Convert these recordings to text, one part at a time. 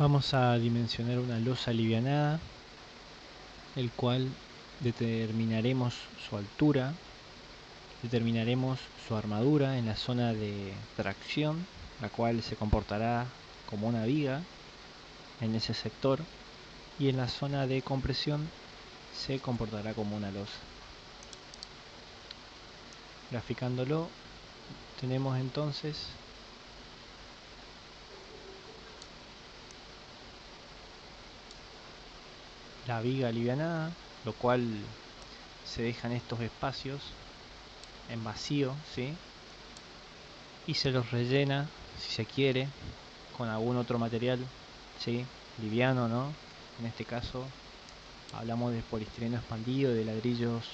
Vamos a dimensionar una losa alivianada, el cual determinaremos su altura, determinaremos su armadura en la zona de tracción, la cual se comportará como una viga en ese sector, y en la zona de compresión se comportará como una losa. Graficándolo, tenemos entonces la viga alivianada, lo cual se dejan estos espacios en vacío, ¿sí? Y se los rellena, si se quiere, con algún otro material, ¿sí? Liviano, ¿no? En este caso hablamos de poliestireno expandido, de ladrillos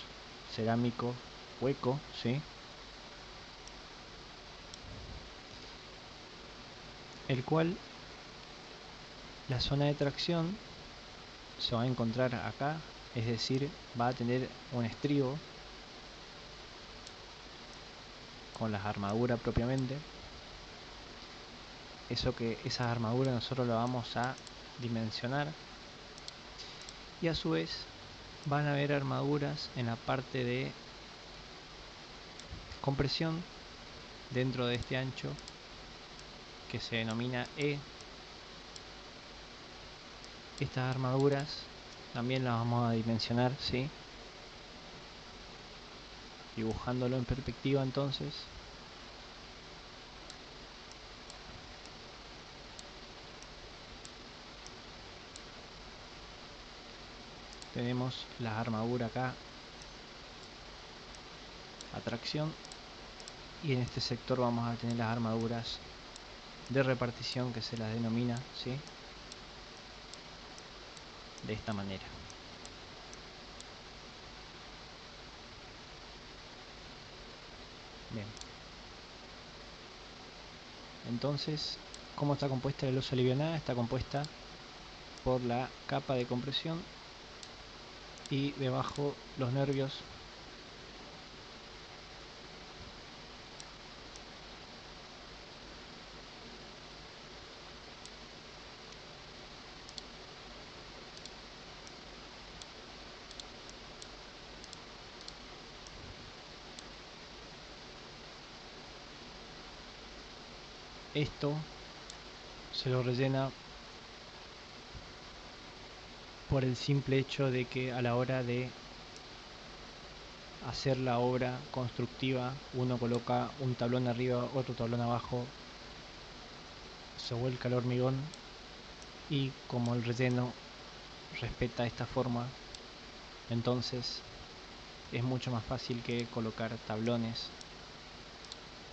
cerámicos hueco, ¿sí? El cual la zona de tracción se va a encontrar acá, es decir, va a tener un estribo con las armaduras propiamente. Esas armaduras nosotros las vamos a dimensionar, y a su vez van a haber armaduras en la parte de compresión dentro de este ancho que se denomina E. Estas armaduras también las vamos a dimensionar, ¿sí? Dibujándolo en perspectiva, entonces tenemos la armadura acá a tracción, y en este sector vamos a tener las armaduras de repartición, que se las denomina, ¿sí? De esta manera. Bien. Entonces, ¿cómo está compuesta la losa alivianada? Está compuesta por la capa de compresión y debajo los nervios esto se lo rellena por el simple hecho de que a la hora de hacer la obra constructiva uno coloca un tablón arriba, otro tablón abajo, se vuelca el hormigón, y como el relleno respeta esta forma, entonces es mucho más fácil que colocar tablones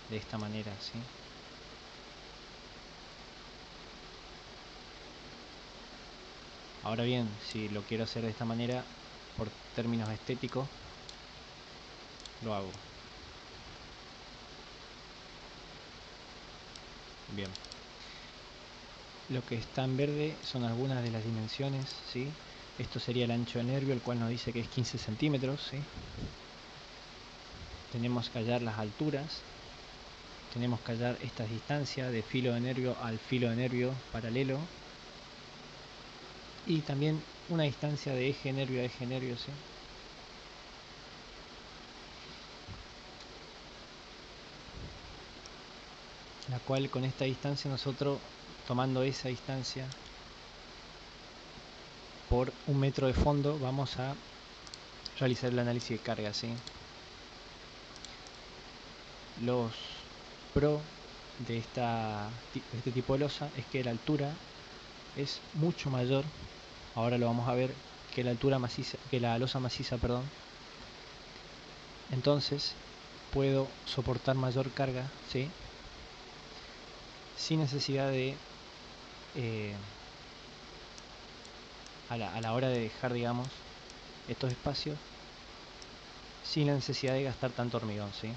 de esta manera, ¿sí? Ahora bien, si lo quiero hacer de esta manera por términos estéticos, lo hago. Bien. Lo que está en verde son algunas de las dimensiones, ¿sí? Esto sería el ancho de nervio, el cual nos dice que es 15 centímetros, ¿sí? Tenemos que hallar las alturas, tenemos que hallar estas distancias de filo de nervio al filo de nervio paralelo, y también una distancia de eje nervio a eje nervio, ¿sí? La cual, con esta distancia, nosotros, tomando esa distancia por 1 metro de fondo, vamos a realizar el análisis de carga, ¿sí? Los pro de este tipo de losa es que la altura es mucho mayor. Ahora lo vamos a ver, que la altura maciza, que la losa maciza, perdón. Entonces puedo soportar mayor carga, ¿sí? Sin necesidad de a la hora de dejar, digamos, estos espacios, sin la necesidad de gastar tanto hormigón, ¿sí?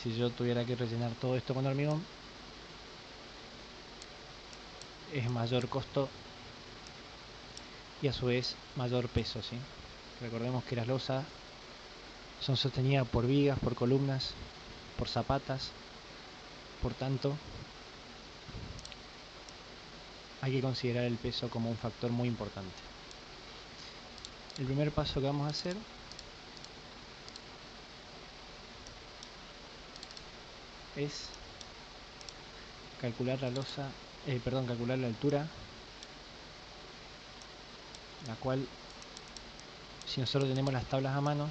Si yo tuviera que rellenar todo esto con hormigón, es mayor costo y a su vez mayor peso, ¿sí? Recordemos que las losas son sostenidas por vigas, por columnas, por zapatas, Por tanto, hay que considerar el peso como un factor muy importante. El primer paso que vamos a hacer es calcular la losa, calcular la altura, la cual, si nosotros tenemos las tablas a manos,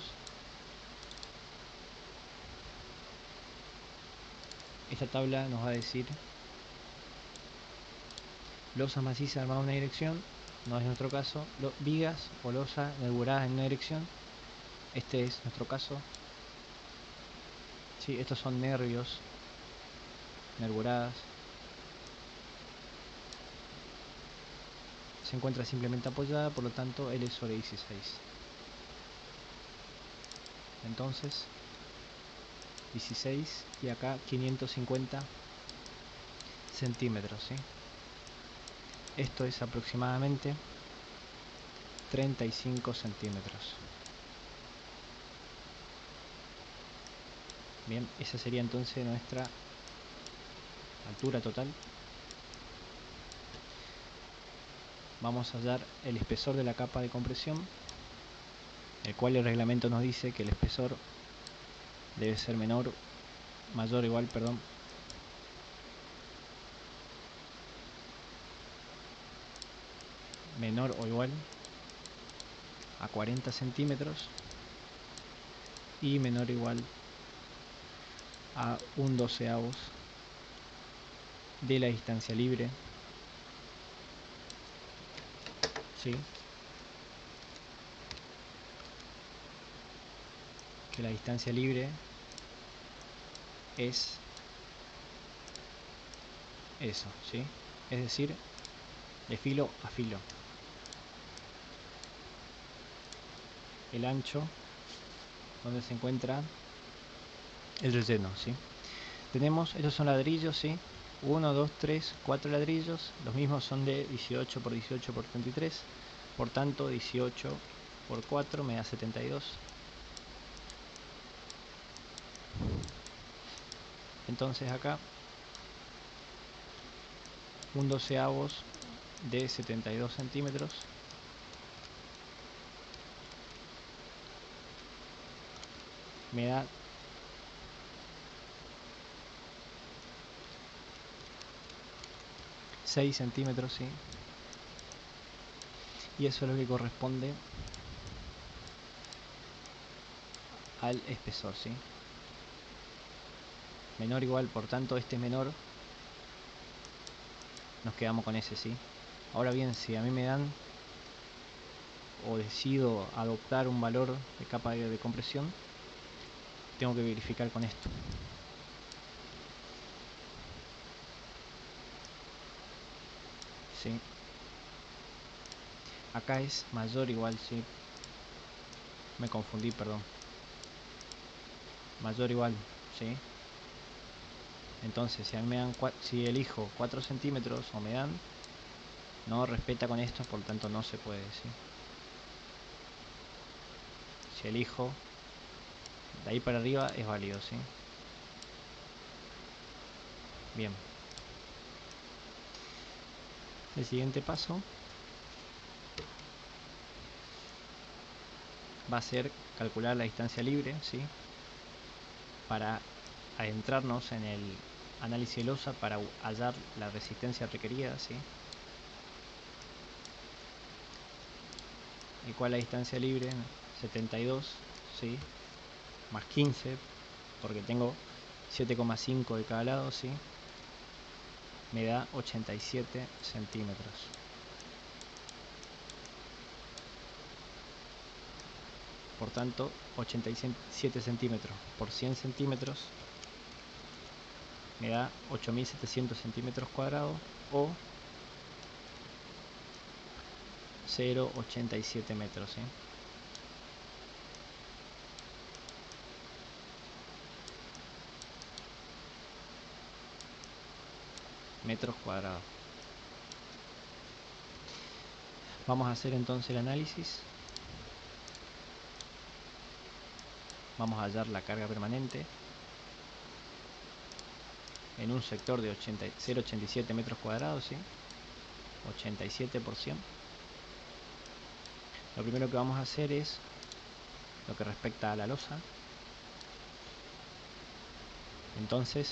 esta tabla nos va a decir losa maciza armada en una dirección, no es nuestro caso, vigas o losa nerburadas en una dirección, este es nuestro caso. Sí, estos son nervios, nerburadas. Se encuentra simplemente apoyada, por lo tanto L sobre 16. Entonces 16 y acá 550 centímetros, ¿sí? Esto es aproximadamente 35 centímetros. Bien, esa sería entonces nuestra altura total. Vamos a hallar el espesor de la capa de compresión, el cual el reglamento nos dice que el espesor debe ser mayor o igual, menor o igual a 40 centímetros y menor o igual a 1/12 de la distancia libre, ¿sí? Que la distancia libre es eso, ¿sí? Es decir, de filo a filo. El ancho donde se encuentra el relleno, ¿sí? Tenemos, estos son ladrillos, ¿sí? 1, 2, 3, 4 ladrillos. Los mismos son de 18 por 18 por 33. Por tanto, 18 por 4 me da 72. Entonces acá 1/12 de 72 centímetros me da 6 centímetros, ¿sí? Y eso es lo que corresponde al espesor, ¿sí? Menor o igual, por tanto este es menor, nos quedamos con ese, ¿sí? Ahora bien, si a mí me dan o decido adoptar un valor de capa de compresión, tengo que verificar con esto. ¿Sí? Acá es mayor o igual, ¿sí? Me confundí, perdón. Mayor o igual, ¿sí? Entonces, si a mí me dan, si elijo 4 centímetros o me dan, no respeta con esto, por lo tanto no se puede, ¿sí? Si elijo de ahí para arriba es válido, ¿sí? Bien. El siguiente paso va a ser calcular la distancia libre, ¿sí? Para adentrarnos en el análisis de losa para hallar la resistencia requerida, ¿sí? El cual la distancia libre 72, ¿sí? Más 15, porque tengo 7,5 de cada lado, ¿sí? Me da 87 centímetros. Por tanto, 87 centímetros por 100 centímetros me da 8700 centímetros cuadrados o 0,87 metros, ¿sí? Metros cuadrados. Vamos a hacer entonces el análisis. Vamos a hallar la carga permanente. en un sector de 0,87 metros cuadrados, ¿sí? 87%. Lo primero que vamos a hacer es lo que respecta a la losa. Entonces,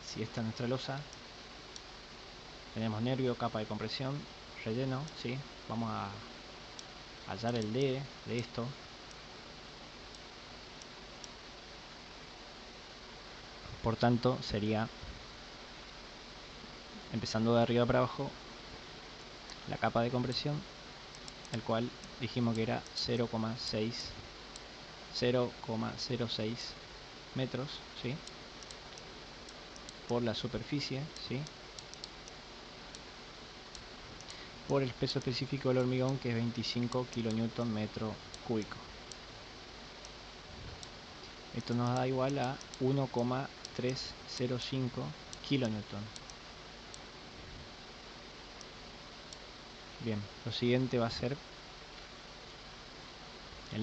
si esta es nuestra losa, tenemos nervio, capa de compresión, relleno, ¿sí? Vamos a hallar el D de esto. Por tanto, sería, empezando de arriba para abajo, la capa de compresión, el cual dijimos que era 0,06 metros, ¿sí? Por la superficie, ¿sí? Por el peso específico del hormigón, que es 25 kN metro cúbico. Esto nos da igual a 1,305 kN. Bien, lo siguiente va a ser el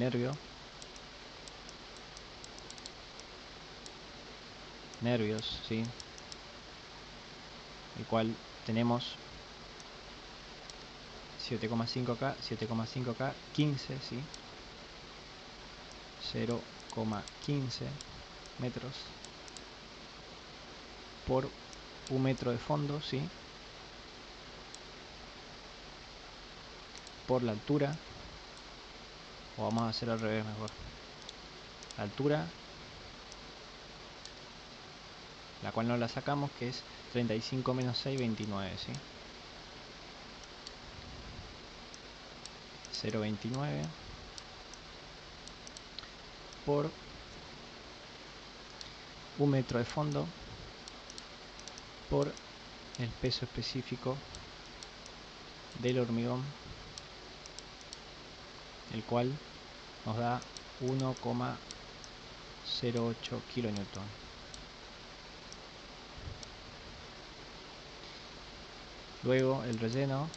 nervios, ¿sí? El cual tenemos 7,5 acá, 7,5 acá, 15, ¿sí? 0,15 metros por un metro de fondo, ¿sí? Por la altura, o vamos a hacer al revés mejor. La altura, la cual no la sacamos, que es 35 menos 6, 29, ¿sí? 0,29 por un metro de fondo por el peso específico del hormigón, el cual nos da 1,08 kN. Luego el relleno,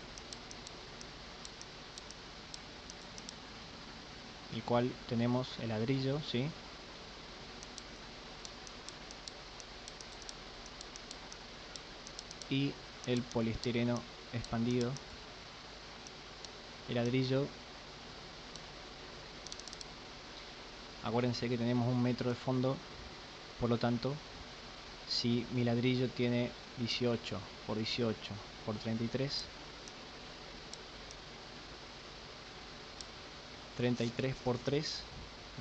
el cual tenemos el ladrillo, ¿sí? Y el poliestireno expandido. El ladrillo, acuérdense que tenemos un metro de fondo, por lo tanto, si mi ladrillo tiene 18 por 18 por 33, 33 por 3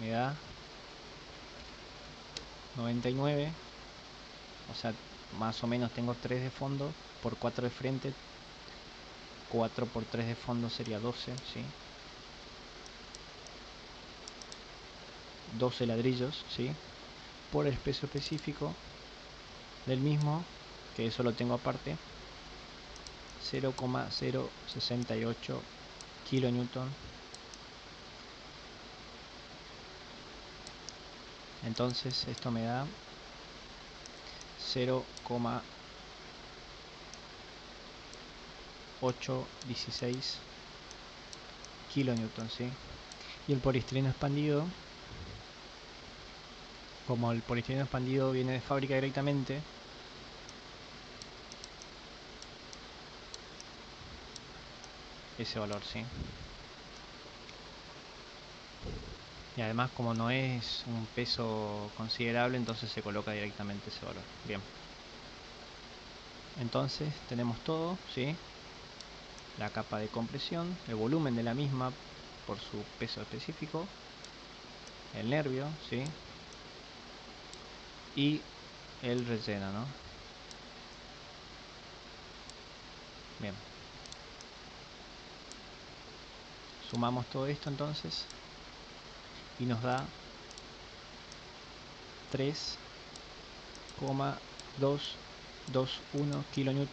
me da 99, o sea, más o menos tengo 3 de fondo por 4 de frente, 4 por 3 de fondo sería 12, ¿sí? 12 ladrillos, ¿sí? Por el peso específico del mismo, que eso lo tengo aparte, 0,068 kN. Entonces esto me da 0,816 kN, ¿sí? Y el poliestireno expandido, como el poliestireno expandido viene de fábrica directamente, ese valor, ¿sí? Y además, como no es un peso considerable, entonces se coloca directamente ese valor. Bien. Entonces tenemos todo, ¿sí? La capa de compresión, el volumen de la misma por su peso específico, el nervio, ¿sí? Y el relleno, ¿no? Bien. Sumamos todo esto entonces y nos da 3,221 kN,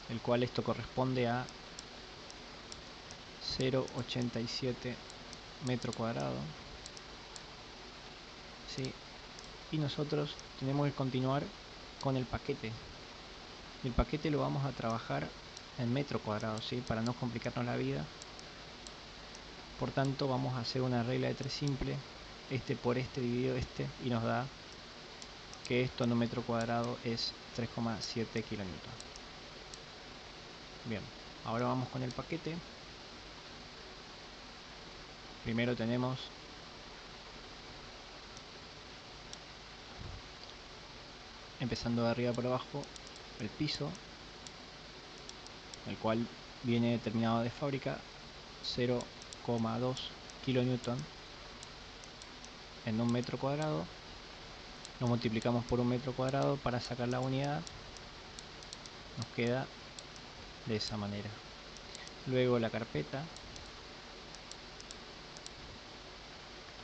el cual esto corresponde a 0,87 metro cuadrado, ¿sí? Y nosotros tenemos que continuar con el paquete. El paquete lo vamos a trabajar en metro cuadrado, ¿sí? Para no complicarnos la vida. Por tanto vamos a hacer una regla de 3 simple, este por este dividido este, y nos da que esto en un metro cuadrado es 3,7 kilonewton. Bien, ahora vamos con el paquete. Primero tenemos empezando de arriba para abajo el piso, el cual viene determinado de fábrica 0,2 kilonewton en un metro cuadrado. Lo multiplicamos por un metro cuadrado para sacar la unidad, nos queda de esa manera. Luego la carpeta,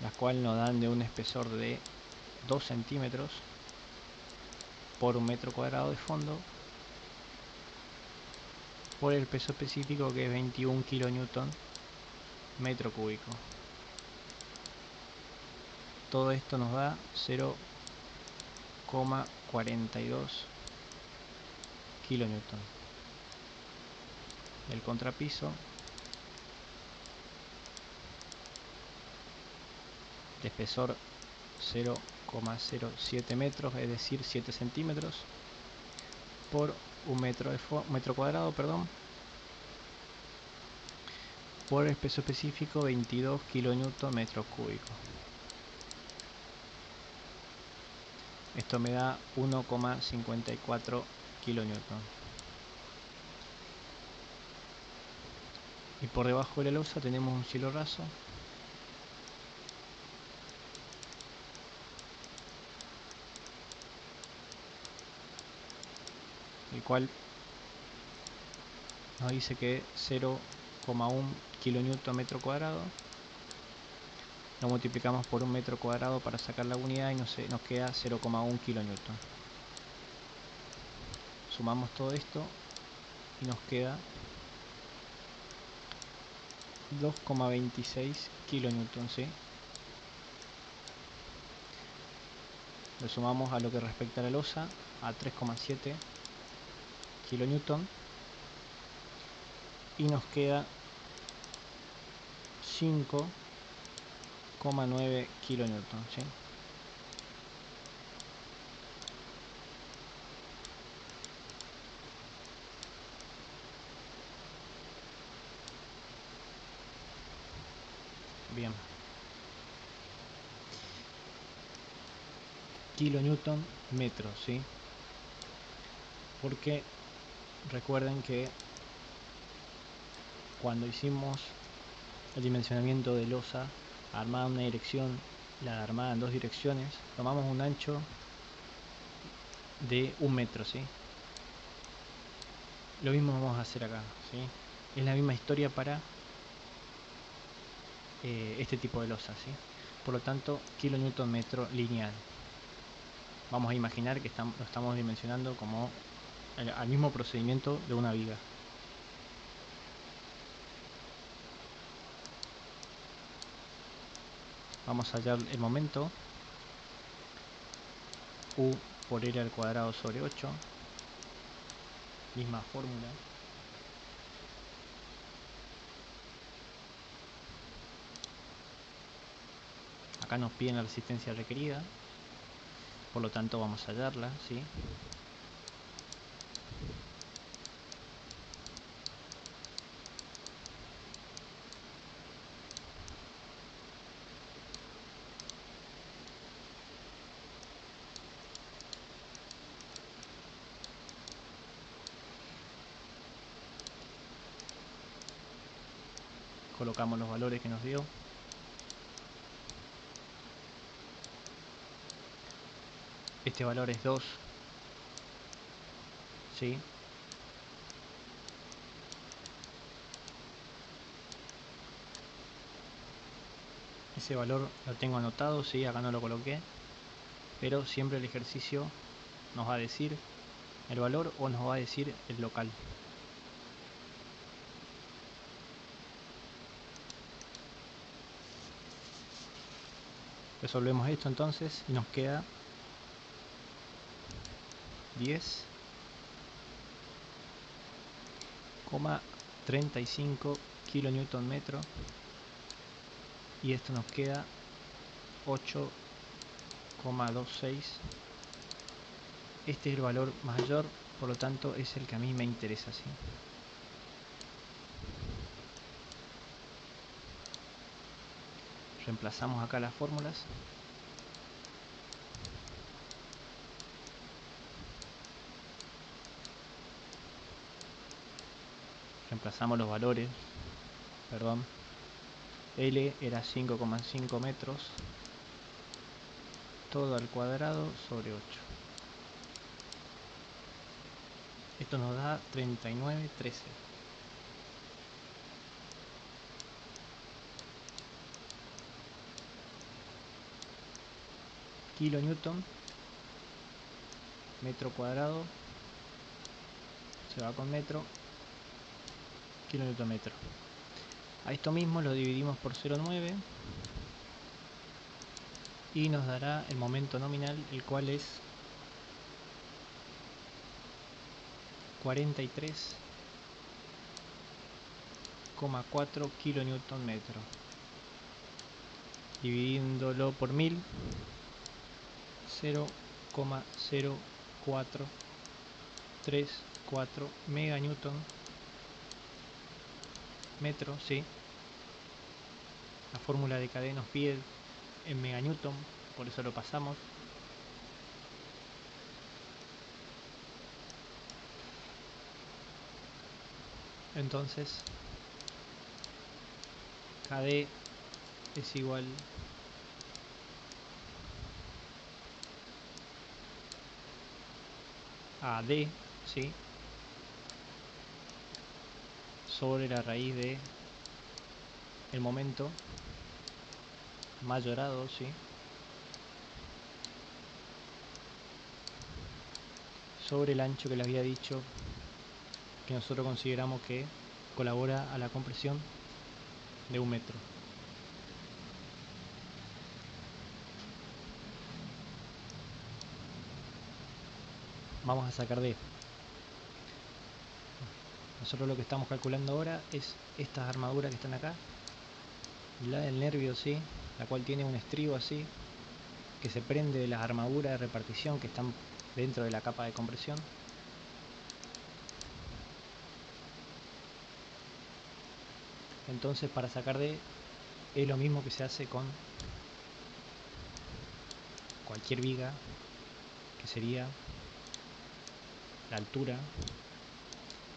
las cuales nos dan de un espesor de 2 centímetros por un metro cuadrado de fondo, por el peso específico que es 21 kilonewton metro cúbico. Todo esto nos da 0,42 kilonewton. El contrapiso de espesor 0,07 metros, es decir 7 centímetros por un metro cuadrado, perdón, por el peso específico 22 kilonewton metro cúbico. Esto me da 1,54 kilonewton. Y por debajo de la losa tenemos un cielo raso, el cual nos dice que 0,1 kilonewton metro cuadrado. Lo multiplicamos por un metro cuadrado para sacar la unidad y nos queda 0,1 kilonewton. Sumamos todo esto y nos queda 2,26 kilonewton, ¿sí? Lo sumamos a lo que respecta a la losa, a 3,7 kilonewton, y nos queda 5,9 kilonewton, ¿sí? Bien. Kilonewton metro, ¿sí? Porque recuerden que cuando hicimos el dimensionamiento de losa armada en una dirección, la armada en dos direcciones, tomamos un ancho de 1 metro, ¿sí? Lo mismo vamos a hacer acá, ¿sí? Es la misma historia para este tipo de losa, ¿sí? Por lo tanto, kilonewton metro lineal. Vamos a imaginar que lo estamos dimensionando como al mismo procedimiento de una viga. Vamos a hallar el momento, U por L al cuadrado sobre 8, misma fórmula. Acá nos piden la resistencia requerida, por lo tanto vamos a hallarla, ¿sí? Colocamos los valores que nos dio. Este valor es 2, ¿sí? Ese valor lo tengo anotado, ¿sí? Acá no lo coloqué, pero siempre el ejercicio nos va a decir el valor o nos va a decir el local. Resolvemos esto entonces y nos queda 10,35 kilonewton metro y esto nos queda 8,26. Este es el valor mayor, por lo tanto es el que a mí me interesa, ¿sí? Reemplazamos acá las fórmulas. Reemplazamos los valores, perdón. L era 5,5 metros, todo al cuadrado sobre 8. Esto nos da 39,13. Kilonewton metro cuadrado, se va con metro, kilonewton metro. A esto mismo lo dividimos por 0,9 y nos dará el momento nominal, el cual es 43,4 kilonewton metro. Dividiéndolo por 1000, 0,0434 meganewton metro, ¿sí? La fórmula de KD nos pide en meganewton, por eso lo pasamos. Entonces KD es igual a D, ¿sí? Sobre la raíz de el momento mayorado, ¿sí? Sobre el ancho que les había dicho que nosotros consideramos que colabora a la compresión de 1 metro. Vamos a sacar D. Nosotros lo que estamos calculando ahora es estas armaduras que están acá, la del nervio, ¿sí? La cual tiene un estribo así que se prende de las armaduras de repartición que están dentro de la capa de compresión. Entonces, para sacar D es lo mismo que se hace con cualquier viga, que sería la altura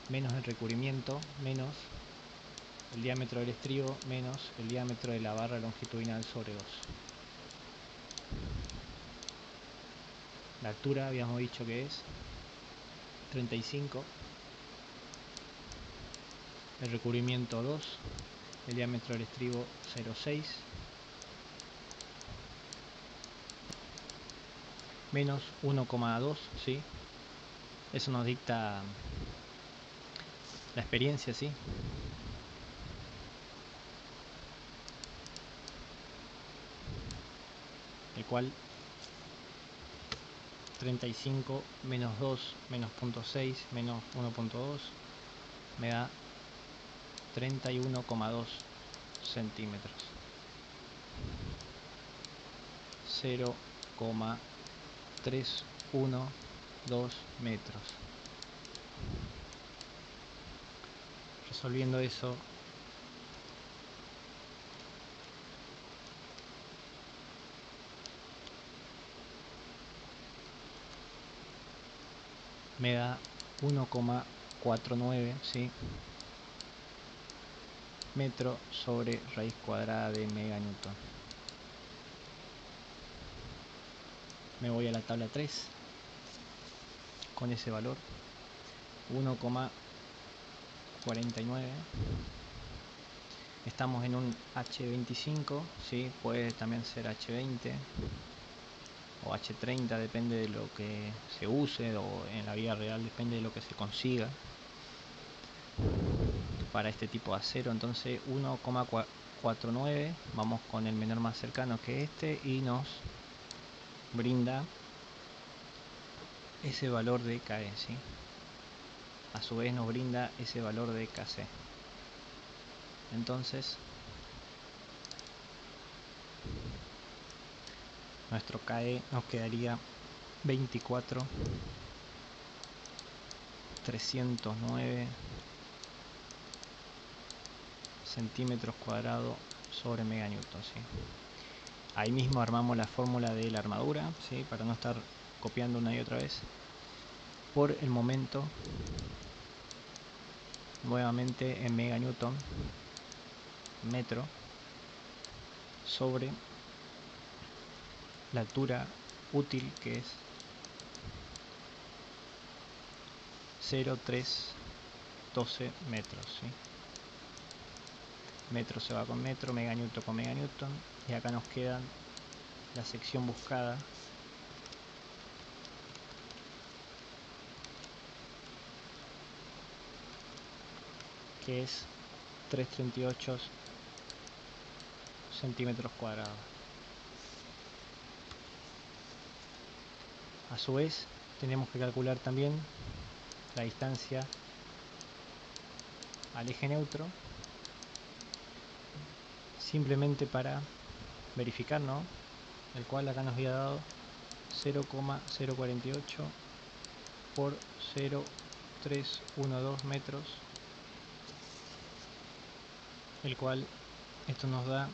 menos el recubrimiento menos el diámetro del estribo menos el diámetro de la barra longitudinal sobre 2. La altura habíamos dicho que es 35, el recubrimiento 2, el diámetro del estribo 0,6 menos 1,2, ¿sí? Eso nos dicta la experiencia, ¿sí? El cual 35 menos 2 menos 0,6 menos 1,2 me da 31,2 centímetros. 0,312 metros. Resolviendo eso, me da 1,49, ¿sí? Metro sobre raíz cuadrada de meganewton. Me voy a la tabla 3 con ese valor, 1,49. Estamos en un H25, ¿sí? Puede también ser H20 o H30, depende de lo que se use, o en la vida real depende de lo que se consiga para este tipo de acero. Entonces 1,49, vamos con el menor más cercano que este y nos brinda ese valor de KE, ¿sí? A su vez nos brinda ese valor de KC. Entonces nuestro KE nos quedaría 24.309 centímetros cuadrados sobre meganewton, ¿sí? Ahí mismo armamos la fórmula de la armadura, ¿sí? Para no estar copiando una y otra vez. Por el momento, nuevamente en meganewton metro sobre la altura útil, que es 0,312 metros, ¿sí? Metro se va con metro, meganewton con meganewton, y acá nos queda la sección buscada, que es 338 centímetros cuadrados. A su vez, tenemos que calcular también la distancia al eje neutro, simplemente para verificar, ¿no? El cual acá nos había dado 0,048 por 0,312 metros, el cual esto nos da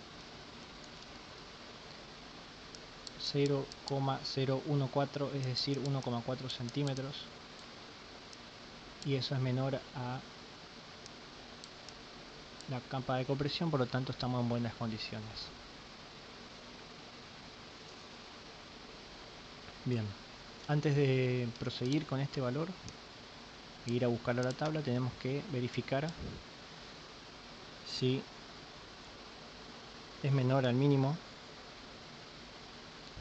0,014, es decir, 1,4 centímetros, y eso es menor a la capa de compresión, por lo tanto estamos en buenas condiciones. Bien, antes de proseguir con este valor e ir a buscarlo a la tabla, tenemos que verificar si es menor al mínimo.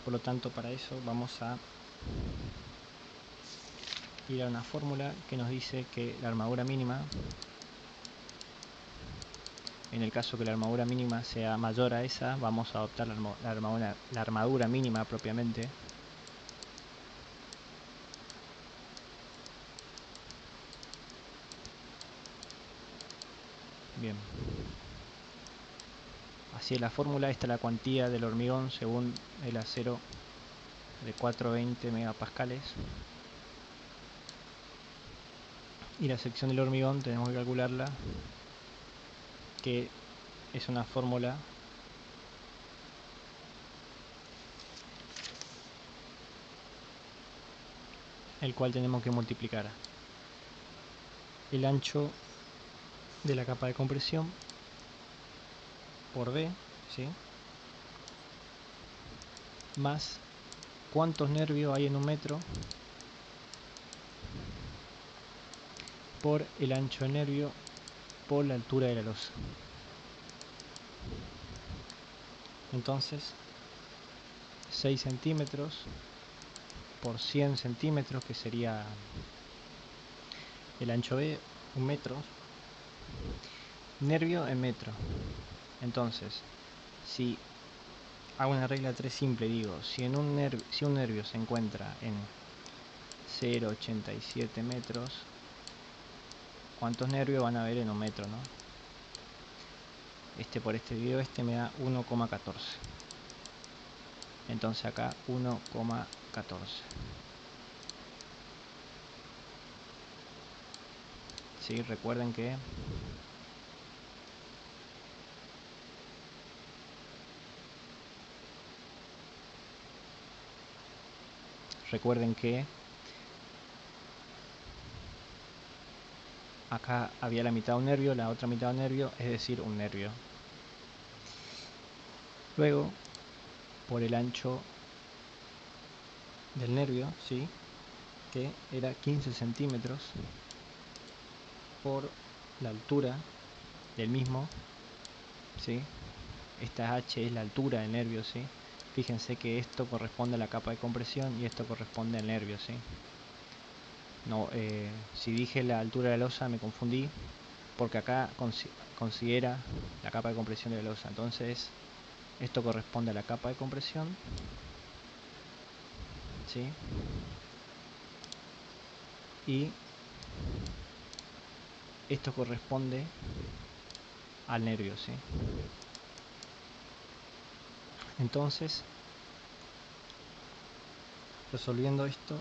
Por lo tanto, para eso vamos a ir a una fórmula que nos dice que la armadura mínima, en el caso que la armadura mínima sea mayor a esa, vamos a adoptar la armadura mínima propiamente. Bien. Así es la fórmula. Esta es la cuantía del hormigón según el acero de 420 megapascales. Y la sección del hormigón tenemos que calcularla, que es una fórmula el cual tenemos que multiplicar el ancho de la capa de compresión por D, ¿sí? Más cuántos nervios hay en un metro por el ancho del nervio por la altura de la losa. Entonces 6 centímetros por 100 centímetros, que sería el ancho B, un metro, nervio en metro. Entonces, si hago una regla 3 simple, digo, si un nervio se encuentra en 0,87 metros, ¿cuántos nervios van a haber en un metro, no? Por este video me da 1,14. Entonces acá 1,14. Sí, recuerden que acá había la mitad de un nervio, la otra mitad de un nervio, es decir, un nervio. Luego, por el ancho del nervio, ¿sí? Que era 15 centímetros por la altura del mismo, ¿sí? Esta H es la altura del nervio, ¿sí? Fíjense que esto corresponde a la capa de compresión y esto corresponde al nervio, ¿sí? No, si dije la altura de la losa me confundí, porque acá considera la capa de compresión de la losa. Entonces esto corresponde a la capa de compresión, ¿sí? Y esto corresponde al nervio, ¿sí? Entonces Resolviendo esto,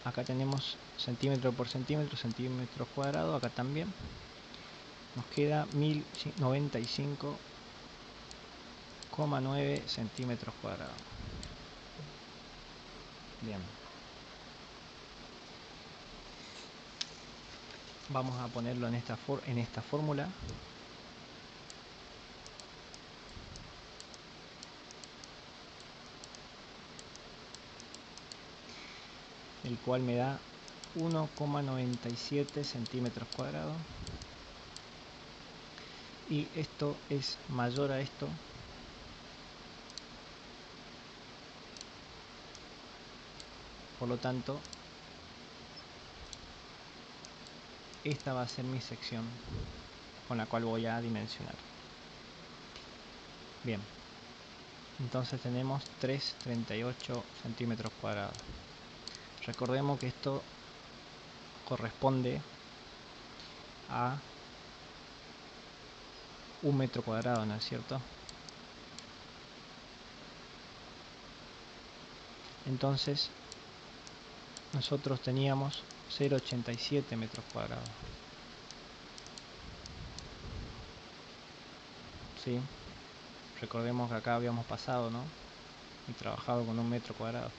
acá tenemos centímetro por centímetro, centímetros cuadrados, acá también. Nos queda 1095,9 centímetros cuadrados. Bien. Vamos a ponerlo en esta fórmula. El cual me da 1,97 centímetros cuadrados. Y esto es mayor a esto. Por lo tanto, esta va a ser mi sección con la cual voy a dimensionar. Bien, entonces tenemos 338 centímetros cuadrados. Recordemos que esto corresponde a 1 metro cuadrado, ¿no es cierto? Entonces nosotros teníamos 0,87 metros cuadrados. ¿Sí? Recordemos que acá habíamos pasado, ¿no? Y trabajado con 1 metro cuadrado.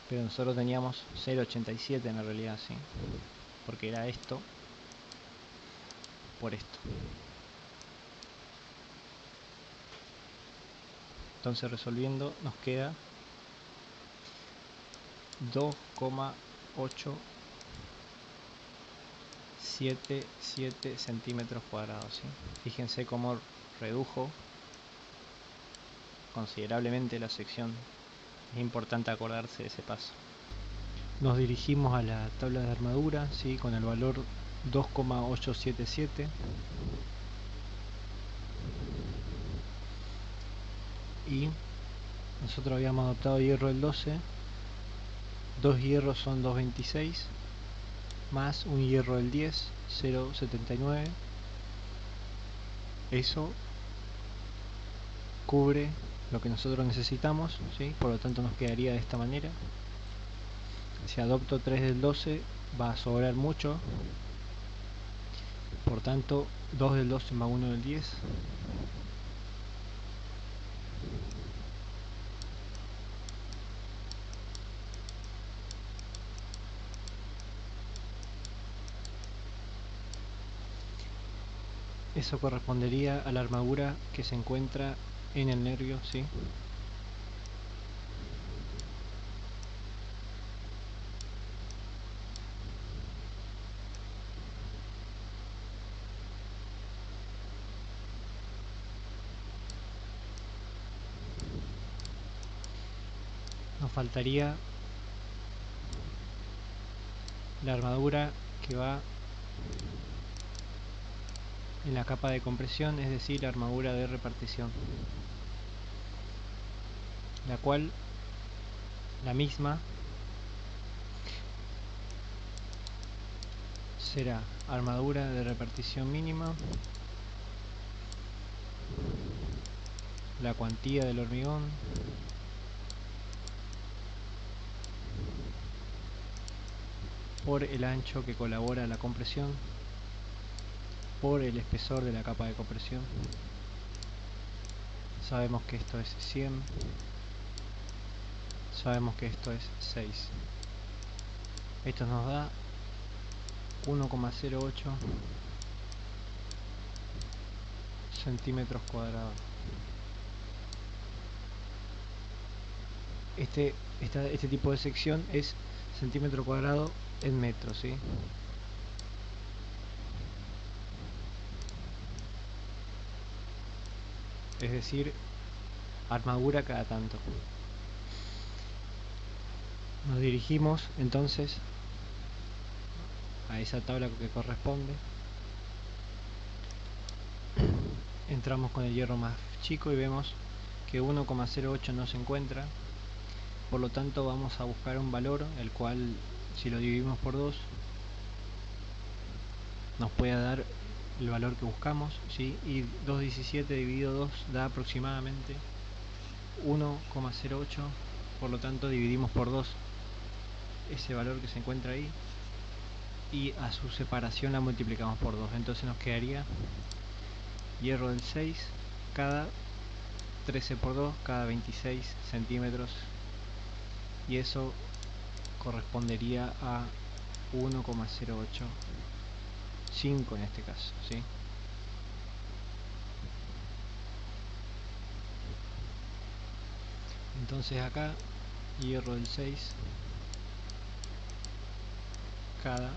Pero nosotros teníamos 0,87 en la realidad, ¿sí? Porque era esto por esto. Entonces resolviendo nos queda 2,877 centímetros cuadrados, ¿sí? Fíjense cómo redujo considerablemente la sección. Es importante acordarse de ese paso. Nos dirigimos a la tabla de armadura, ¿sí? Con el valor 2,877 y nosotros habíamos adoptado hierro del 12. 2 hierros son 2,26 más un hierro del 10, 0,79. Eso cubre lo que nosotros necesitamos, ¿sí? Por lo tanto nos quedaría de esta manera. Si adopto 3 del 12 va a sobrar mucho, por tanto 2 del 12 más 1 del 10. Eso correspondería a la armadura que se encuentra en el nervio, ¿sí? Nos faltaría la armadura que va en la capa de compresión, es decir, la armadura de repartición, la cual, la misma, será armadura de repartición mínima, la cuantía del hormigón, por el ancho que colabora a la compresión, por el espesor de la capa de compresión. Sabemos que esto es 100, sabemos que esto es 6. Esto nos da 1,08 centímetros cuadrados. Este tipo de sección es centímetro cuadrado en metros, ¿sí? Es decir, armadura cada tanto. Nos dirigimos entonces a esa tabla que corresponde. Entramos con el hierro más chico y vemos que 1,08 no se encuentra. Por lo tanto vamos a buscar un valor, el cual si lo dividimos por 2 nos puede dar el valor que buscamos, ¿sí? Y 2,17 dividido 2 da aproximadamente 1,08 Por lo tanto dividimos por 2 ese valor que se encuentra ahí y a su separación la multiplicamos por 2. Entonces nos quedaría hierro del 6 cada 13 por 2 cada 26 centímetros, y eso correspondería a 1,085 en este caso, ¿sí? Entonces acá hierro del 6 cada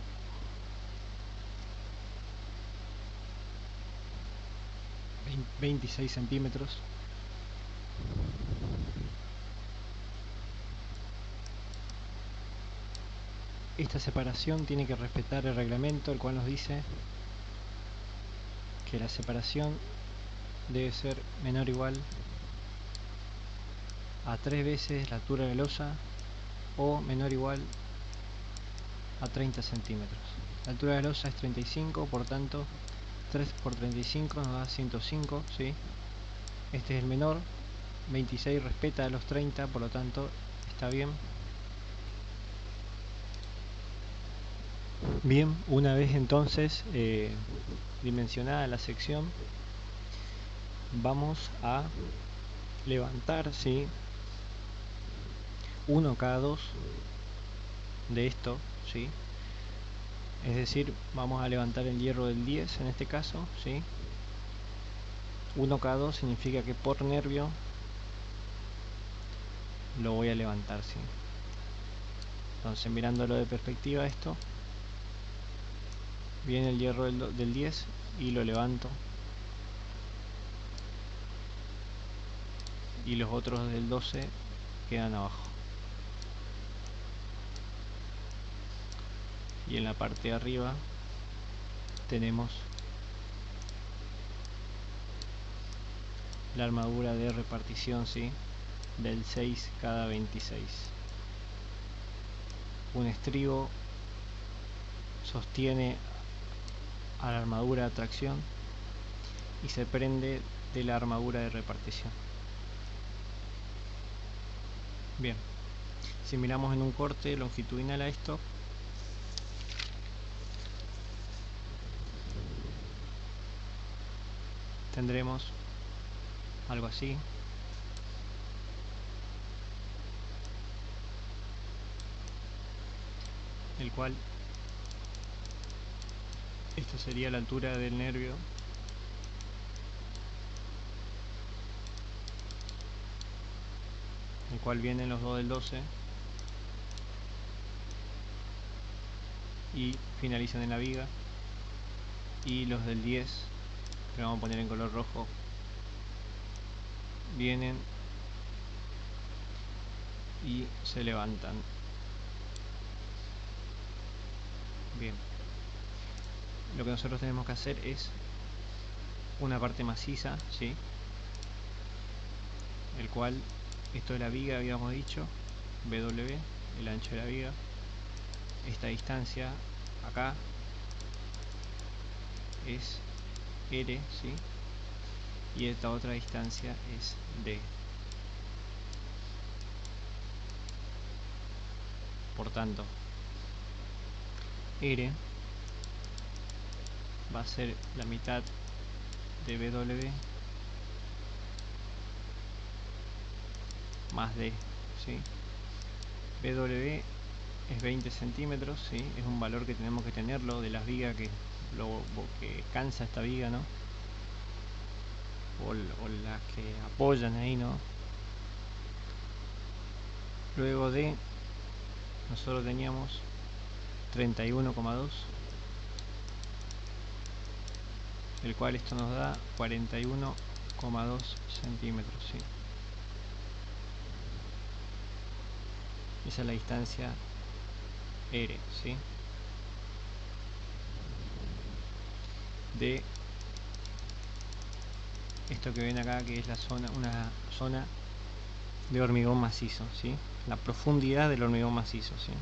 26 centímetros. Esta separación tiene que respetar el reglamento, el cual nos dice que la separación debe ser menor o igual a 3 veces la altura de la losa o menor o igual a 30 centímetros. La altura de la losa es 35, por tanto 3 por 35 nos da 105, ¿sí? Este es el menor. 26 respeta a los 30, por lo tanto está bien. Bien, una vez entonces dimensionada la sección, vamos a levantar, ¿sí?, uno cada 2 de esto, ¿sí? Es decir, vamos a levantar el hierro del 10 en este caso, ¿sí? 1 cada 2 significa que por nervio lo voy a levantar, ¿sí? Entonces, mirándolo de perspectiva, esto viene el hierro del 10 y lo levanto, y los otros del 12 quedan abajo, y en la parte de arriba tenemos la armadura de repartición, ¿sí?, del 6 cada 26. Un estribo sostiene a la armadura de tracción y se prende de la armadura de repartición. Bien, si miramos en un corte longitudinal a esto, tendremos algo así, el cual esta sería la altura del nervio, el cual vienen los dos del 12 y finalizan en la viga, y los del 10, que vamos a poner en color rojo, vienen y se levantan. Bien, lo que nosotros tenemos que hacer es una parte maciza, ¿sí?, el cual, esto de la viga habíamos dicho, W, el ancho de la viga, esta distancia acá es R, ¿sí?, y esta otra distancia es D. Por tanto, R va a ser la mitad de W más D, ¿sí? W es 20 centímetros, ¿sí?, es un valor que tenemos que tenerlo de las vigas que cansa esta viga, ¿no?, o las que apoyan ahí, ¿no? Luego de, nosotros teníamos 31,2, el cual esto nos da 41,2 centímetros, ¿sí? Esa es la distancia R, ¿sí?, de esto que ven acá, que es la zona, una zona de hormigón macizo, ¿sí?, la profundidad del hormigón macizo, ¿sí?